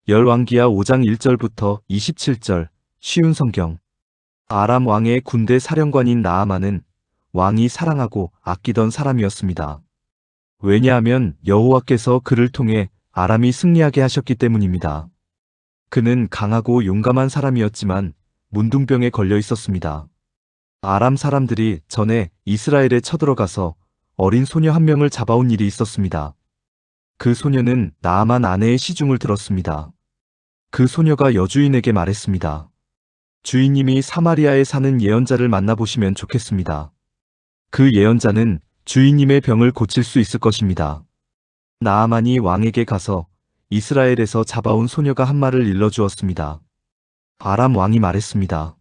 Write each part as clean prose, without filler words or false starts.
열왕기하 5장 1절부터 27절, 쉬운 성경. 아람 왕의 군대 사령관인 나아만은 왕이 사랑하고 아끼던 사람이었습니다. 왜냐하면 여호와께서 그를 통해 아람이 승리하게 하셨기 때문입니다. 그는 강하고 용감한 사람이었지만 문둥병에 걸려 있었습니다. 아람 사람들이 전에 이스라엘에 쳐들어가서 어린 소녀 한 명을 잡아온 일이 있었습니다. 그 소녀는 나아만 아내의 시중을 들었습니다. 그 소녀가 여주인에게 말했습니다. 주인님이 사마리아에 사는 예언자를 만나보시면 좋겠습니다. 그 예언자는 주인님의 병을 고칠 수 있을 것입니다. 나아만이 왕에게 가서 이스라엘에서 잡아온 소녀가 한 말을 일러주었습니다. 아람 왕이 말했습니다.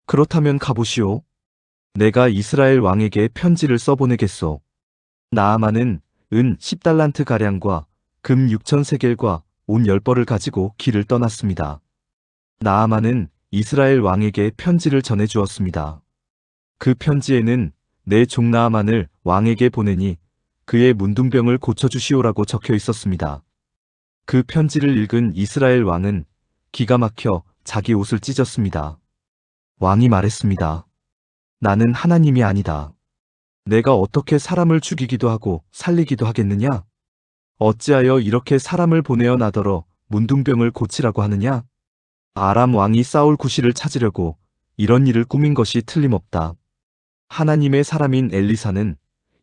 그렇다면 가보시오. 내가 이스라엘 왕에게 편지를 써보내겠소. 나아만은 은 10달란트 가량과 금 6,000세겔과 온 10벌을 가지고 길을 떠났습니다. 나아만은 이스라엘 왕에게 편지를 전해주었습니다. 그 편지에는 내 종 나아만을 왕에게 보내니 그의 문둥병을 고쳐주시오라고 적혀 있었습니다. 그 편지를 읽은 이스라엘 왕은 기가 막혀 자기 옷을 찢었습니다. 왕이 말했습니다. 나는 하나님이 아니다. 내가 어떻게 사람을 죽이기도 하고 살리기도 하겠느냐? 어찌하여 이렇게 사람을 보내어 나더러 문둥병을 고치라고 하느냐? 아람 왕이 싸울 구실을 찾으려고 이런 일을 꾸민 것이 틀림없다. 하나님의 사람인 엘리사는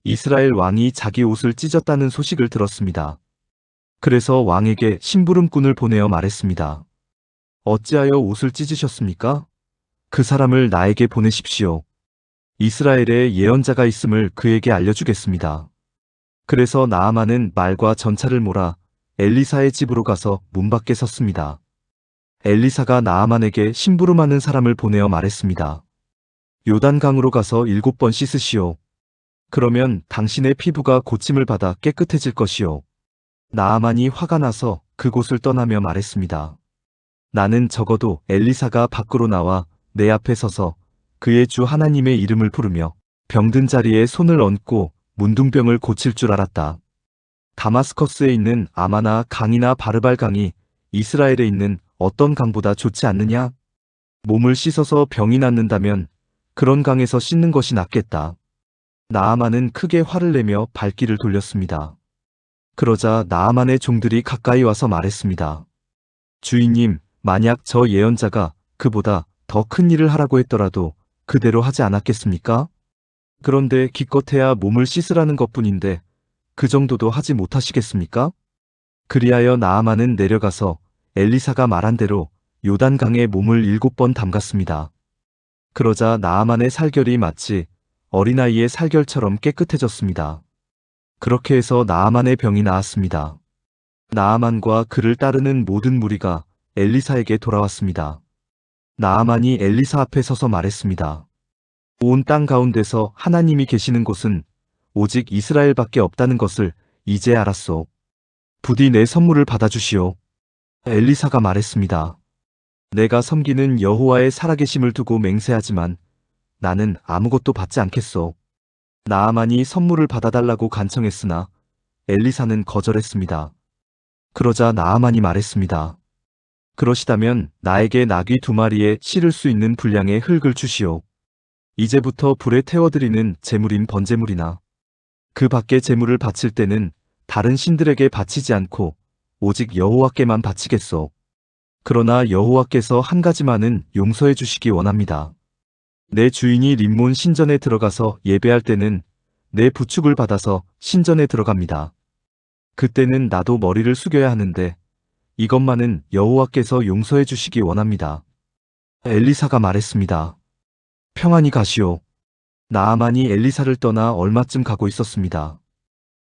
이스라엘 왕이 자기 옷을 찢었다는 소식을 들었습니다. 그래서 왕에게 심부름꾼을 보내어 말했습니다. 어찌하여 옷을 찢으셨습니까? 그 사람을 나에게 보내십시오. 이스라엘에 예언자가 있음을 그에게 알려주겠습니다. 그래서 나아만은 말과 전차를 몰아 엘리사의 집으로 가서 문 밖에 섰습니다. 엘리사가 나아만에게 심부름하는 사람을 보내어 말했습니다. 요단강으로 가서 7번 씻으시오. 그러면 당신의 피부가 고침을 받아 깨끗해질 것이오. 나아만이 화가 나서 그곳을 떠나며 말했습니다. 나는 적어도 엘리사가 밖으로 나와 내 앞에 서서 그의 주 하나님의 이름을 부르며 병든 자리에 손을 얹고 문둥병을 고칠 줄 알았다. 다마스커스에 있는 아마나 강이나 바르발 강이 이스라엘에 있는 어떤 강보다 좋지 않느냐? 몸을 씻어서 병이 낫는다면 그런 강에서 씻는 것이 낫겠다. 나아만은 크게 화를 내며 발길을 돌렸습니다. 그러자 나아만의 종들이 가까이 와서 말했습니다. 주인님, 만약 저 예언자가 그보다 더 큰 일을 하라고 했더라도 그대로 하지 않았겠습니까? 그런데 기껏해야 몸을 씻으라는 것뿐인데 그 정도도 하지 못하시겠습니까? 그리하여 나아만은 내려가서 엘리사가 말한 대로 요단강에 몸을 7번 담갔습니다. 그러자 나아만의 살결이 마치 어린아이의 살결처럼 깨끗해졌습니다. 그렇게 해서 나아만의 병이 나았습니다. 나아만과 그를 따르는 모든 무리가 엘리사에게 돌아왔습니다. 나아만이 엘리사 앞에 서서 말했습니다. 온 땅 가운데서 하나님이 계시는 곳은 오직 이스라엘밖에 없다는 것을 이제 알았소. 부디 내 선물을 받아주시오. 엘리사가 말했습니다. 내가 섬기는 여호와의 살아계심을 두고 맹세하지만 나는 아무것도 받지 않겠소. 나아만이 선물을 받아달라고 간청했으나 엘리사는 거절했습니다. 그러자 나아만이 말했습니다. 그러시다면 나에게 나귀 2마리에 실을 수 있는 분량의 흙을 주시오. 이제부터 불에 태워드리는 제물인 번제물이나 그 밖의 제물을 바칠 때는 다른 신들에게 바치지 않고 오직 여호와께만 바치겠소. 그러나 여호와께서 한 가지만은 용서해 주시기 원합니다. 내 주인이 림몬 신전에 들어가서 예배할 때는 내 부축을 받아서 신전에 들어갑니다. 그때는 나도 머리를 숙여야 하는데 이것만은 여호와께서 용서해 주시기 원합니다. 엘리사가 말했습니다. 평안히 가시오. 나아만이 엘리사를 떠나 얼마쯤 가고 있었습니다.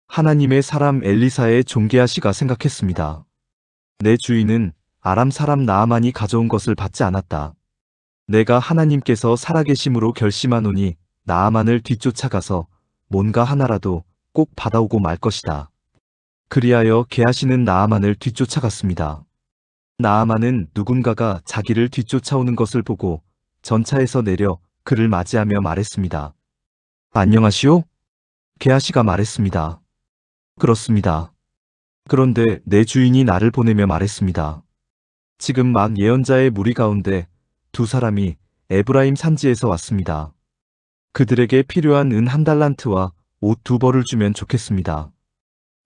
하나님의 사람 엘리사의 종 게하시가 생각했습니다. 내 주인은 아람 사람 나아만이 가져온 것을 받지 않았다. 내가 하나님께서 살아계심으로 결심하노니 나아만을 뒤쫓아가서 뭔가 하나라도 꼭 받아오고 말 것이다. 그리하여 게하시는 나아만을 뒤쫓아갔습니다. 나아만은 누군가가 자기를 뒤쫓아오는 것을 보고 전차에서 내려 그를 맞이하며 말했습니다. 안녕하시오? 게하시가 말했습니다. 그렇습니다. 그런데 내 주인이 나를 보내며 말했습니다. 지금 막 예언자의 무리 가운데 두 사람이 에브라임 산지에서 왔습니다. 그들에게 필요한 은 1달란트와 옷 2벌을 주면 좋겠습니다.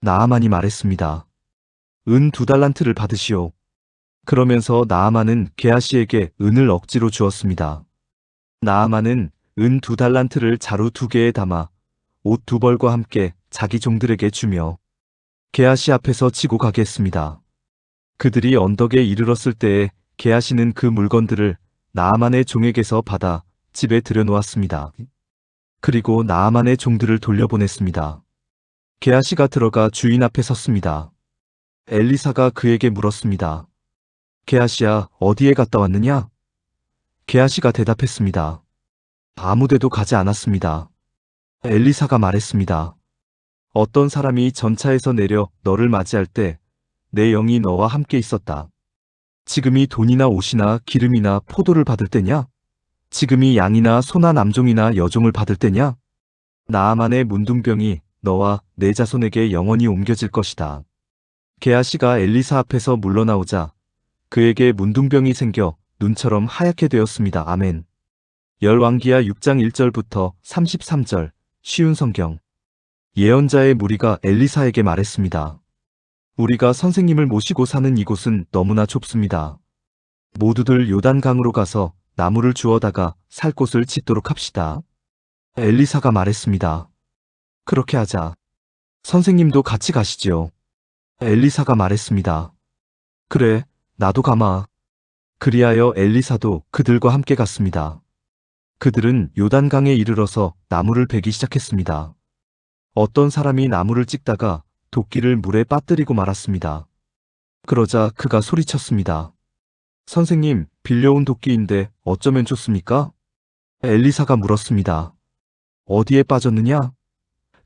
나아만이 말했습니다. 은 2달란트를 받으시오. 그러면서 나아만은 게하시에게 은을 억지로 주었습니다. 나아만은 은 2달란트를 자루 2개에 담아 옷 2벌과 함께 자기 종들에게 주며 게하시 앞에서 지고 가게 했습니다. 그들이 언덕에 이르렀을 때에 게하시는 그 물건들을 나아만의 종에게서 받아 집에 들여놓았습니다. 그리고 나아만의 종들을 돌려보냈습니다. 게하시가 들어가 주인 앞에 섰습니다. 엘리사가 그에게 물었습니다. 게하시야, 어디에 갔다 왔느냐? 게하시가 대답했습니다. 아무데도 가지 않았습니다. 엘리사가 말했습니다. 어떤 사람이 전차에서 내려 너를 맞이할 때 내 영이 너와 함께 있었다. 지금이 돈이나 옷이나 기름이나 포도를 받을 때냐? 지금이 양이나 소나 남종이나 여종을 받을 때냐? 나아만의 문둥병이 너와 내 자손에게 영원히 옮겨질 것이다. 게하시가 엘리사 앞에서 물러나오자 그에게 문둥병이 생겨 눈처럼 하얗게 되었습니다. 아멘. 열왕기하 6장 1절부터 33절. 쉬운 성경. 예언자의 무리가 엘리사에게 말했습니다. 우리가 선생님을 모시고 사는 이곳은 너무나 좁습니다. 모두들 요단강으로 가서 나무를 주워다가 살 곳을 짓도록 합시다. 엘리사가 말했습니다. 그렇게 하자. 선생님도 같이 가시지요. 엘리사가 말했습니다. 그래, 나도 가마. 그리하여 엘리사도 그들과 함께 갔습니다. 그들은 요단강에 이르러서 나무를 베기 시작했습니다. 어떤 사람이 나무를 찍다가 도끼를 물에 빠뜨리고 말았습니다. 그러자 그가 소리쳤습니다. 선생님, 빌려온 도끼인데 어쩌면 좋습니까? 엘리사가 물었습니다. 어디에 빠졌느냐?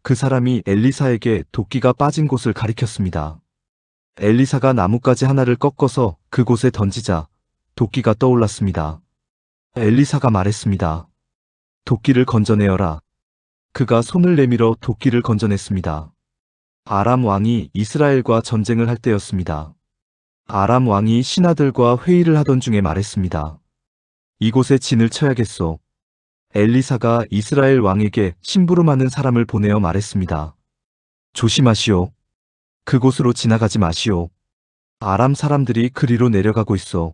그 사람이 엘리사에게 도끼가 빠진 곳을 가리켰습니다. 엘리사가 나뭇가지 하나를 꺾어서 그곳에 던지자 도끼가 떠올랐습니다. 엘리사가 말했습니다. 도끼를 건져내어라. 그가 손을 내밀어 도끼를 건져냈습니다. 아람 왕이 이스라엘과 전쟁을 할 때였습니다. 아람 왕이 신하들과 회의를 하던 중에 말했습니다. 이곳에 진을 쳐야겠소. 엘리사가 이스라엘 왕에게 심부름하는 사람을 보내어 말했습니다. 조심하시오. 그곳으로 지나가지 마시오. 아람 사람들이 그리로 내려가고 있어.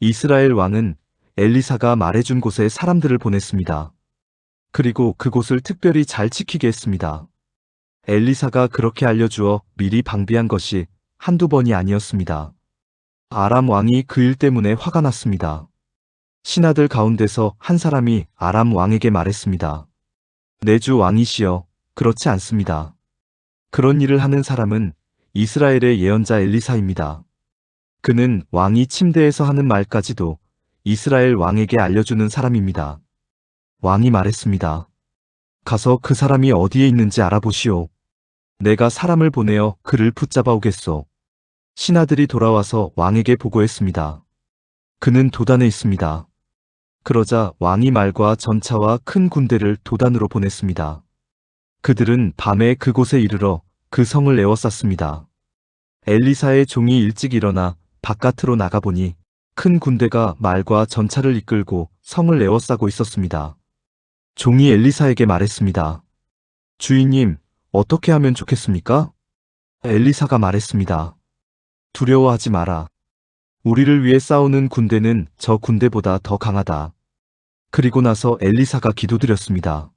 이스라엘 왕은 엘리사가 말해준 곳에 사람들을 보냈습니다. 그리고 그곳을 특별히 잘 지키게 했습니다. 엘리사가 그렇게 알려주어 미리 방비한 것이 한두 번이 아니었습니다. 아람 왕이 그 일 때문에 화가 났습니다. 신하들 가운데서 한 사람이 아람 왕에게 말했습니다. 내 주 왕이시여, 그렇지 않습니다. 그런 일을 하는 사람은 이스라엘의 예언자 엘리사입니다. 그는 왕이 침대에서 하는 말까지도 이스라엘 왕에게 알려주는 사람입니다. 왕이 말했습니다. 가서 그 사람이 어디에 있는지 알아보시오. 내가 사람을 보내어 그를 붙잡아 오겠소. 신하들이 돌아와서 왕에게 보고했습니다. 그는 도단에 있습니다. 그러자 왕이 말과 전차와 큰 군대를 도단으로 보냈습니다. 그들은 밤에 그곳에 이르러 그 성을 에워쌌습니다. 엘리사의 종이 일찍 일어나 바깥으로 나가보니 큰 군대가 말과 전차를 이끌고 성을 에워싸고 있었습니다. 종이 엘리사에게 말했습니다. 주인님, 어떻게 하면 좋겠습니까? 엘리사가 말했습니다. 두려워하지 마라. 우리를 위해 싸우는 군대는 저 군대보다 더 강하다. 그리고 나서 엘리사가 기도드렸습니다.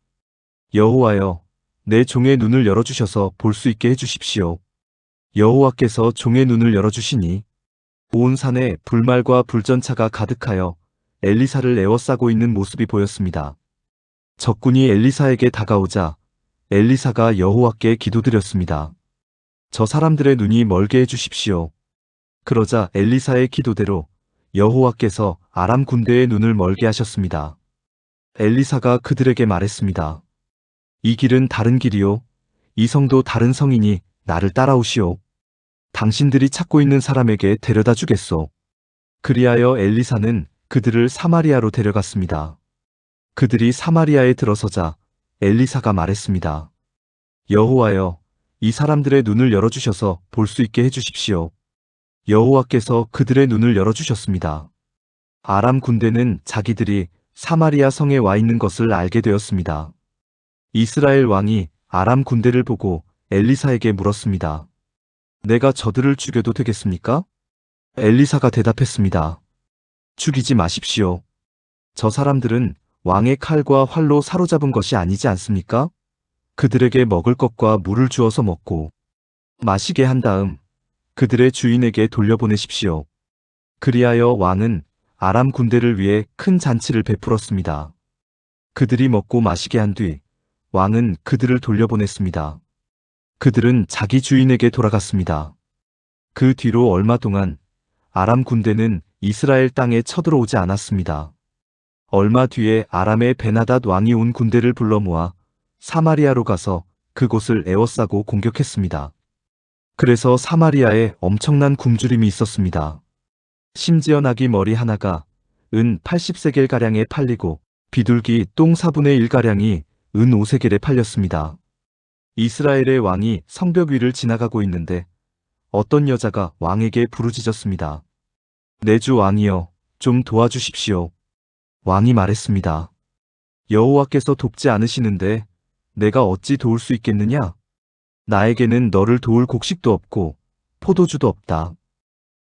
여호와여, 내 종의 눈을 열어주셔서 볼 수 있게 해주십시오. 여호와께서 종의 눈을 열어주시니 온 산에 불말과 불전차가 가득하여 엘리사를 에워싸고 있는 모습이 보였습니다. 적군이 엘리사에게 다가오자 엘리사가 여호와께 기도드렸습니다. 저 사람들의 눈이 멀게 해주십시오. 그러자 엘리사의 기도대로 여호와께서 아람 군대의 눈을 멀게 하셨습니다. 엘리사가 그들에게 말했습니다. 이 길은 다른 길이요. 이 성도 다른 성이니 나를 따라오시오. 당신들이 찾고 있는 사람에게 데려다 주겠소. 그리하여 엘리사는 그들을 사마리아로 데려갔습니다. 그들이 사마리아에 들어서자 엘리사가 말했습니다. 여호와여, 이 사람들의 눈을 열어주셔서 볼 수 있게 해주십시오. 여호와께서 그들의 눈을 열어주셨습니다. 아람 군대는 자기들이 사마리아 성에 와 있는 것을 알게 되었습니다. 이스라엘 왕이 아람 군대를 보고 엘리사에게 물었습니다. 내가 저들을 죽여도 되겠습니까? 엘리사가 대답했습니다. 죽이지 마십시오. 저 사람들은 왕의 칼과 활로 사로잡은 것이 아니지 않습니까? 그들에게 먹을 것과 물을 주어서 먹고 마시게 한 다음 그들의 주인에게 돌려보내십시오. 그리하여 왕은 아람 군대를 위해 큰 잔치를 베풀었습니다. 그들이 먹고 마시게 한 뒤 왕은 그들을 돌려보냈습니다. 그들은 자기 주인에게 돌아갔습니다. 그 뒤로 얼마 동안 아람 군대는 이스라엘 땅에 쳐들어오지 않았습니다. 얼마 뒤에 아람의 베나닷 왕이 온 군대를 불러 모아 사마리아로 가서 그곳을 에워싸고 공격했습니다. 그래서 사마리아에 엄청난 굶주림이 있었습니다. 심지어 나귀 머리 하나가 은 80세겔가량에 팔리고 비둘기 똥 4분의 1가량이 은 5세겔에 팔렸습니다. 이스라엘의 왕이 성벽 위를 지나가고 있는데 어떤 여자가 왕에게 부르짖었습니다. 내 주 왕이여, 좀 도와주십시오. 왕이 말했습니다. 여호와께서 돕지 않으시는데 내가 어찌 도울 수 있겠느냐? 나에게는 너를 도울 곡식도 없고 포도주도 없다.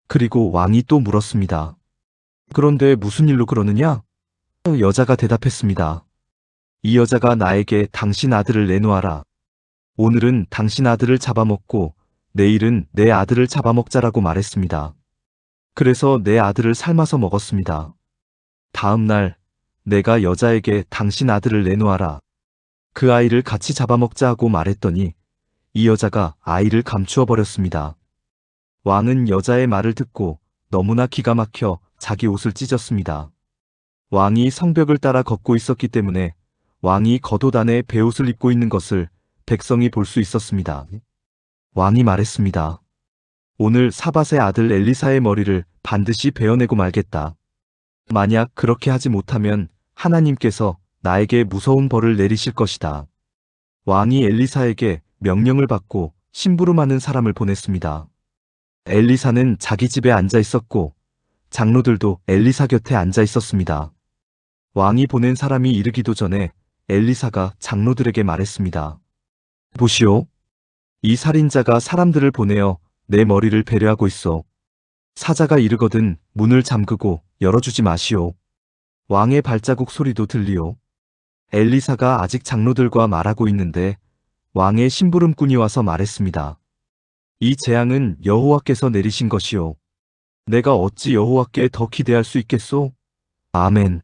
그리고 왕이 또 물었습니다. 그런데 무슨 일로 그러느냐? 여자가 대답했습니다. 이 여자가 나에게 당신 아들을 내놓아라. 오늘은 당신 아들을 잡아먹고 내일은 내 아들을 잡아먹자라고 말했습니다. 그래서 내 아들을 삶아서 먹었습니다. 다음 날 내가 여자에게 당신 아들을 내놓아라. 그 아이를 같이 잡아먹자 하고 말했더니 이 여자가 아이를 감추어 버렸습니다. 왕은 여자의 말을 듣고 너무나 기가 막혀 자기 옷을 찢었습니다. 왕이 성벽을 따라 걷고 있었기 때문에 왕이 겉옷 안에 베옷을 입고 있는 것을 백성이 볼 수 있었습니다. 왕이 말했습니다. 오늘 사밧의 아들 엘리사의 머리를 반드시 베어내고 말겠다. 만약 그렇게 하지 못하면 하나님께서 나에게 무서운 벌을 내리실 것이다. 왕이 엘리사에게 명령을 받고 심부름하는 사람을 보냈습니다. 엘리사는 자기 집에 앉아 있었고 장로들도 엘리사 곁에 앉아 있었습니다. 왕이 보낸 사람이 이르기도 전에 엘리사가 장로들에게 말했습니다. 보시오. 이 살인자가 사람들을 보내어 내 머리를 배려하고 있어. 사자가 이르거든 문을 잠그고 열어주지 마시오. 왕의 발자국 소리도 들리오. 엘리사가 아직 장로들과 말하고 있는데 왕의 심부름꾼이 와서 말했습니다. 이 재앙은 여호와께서 내리신 것이오. 내가 어찌 여호와께 더 기대할 수 있겠소? 아멘.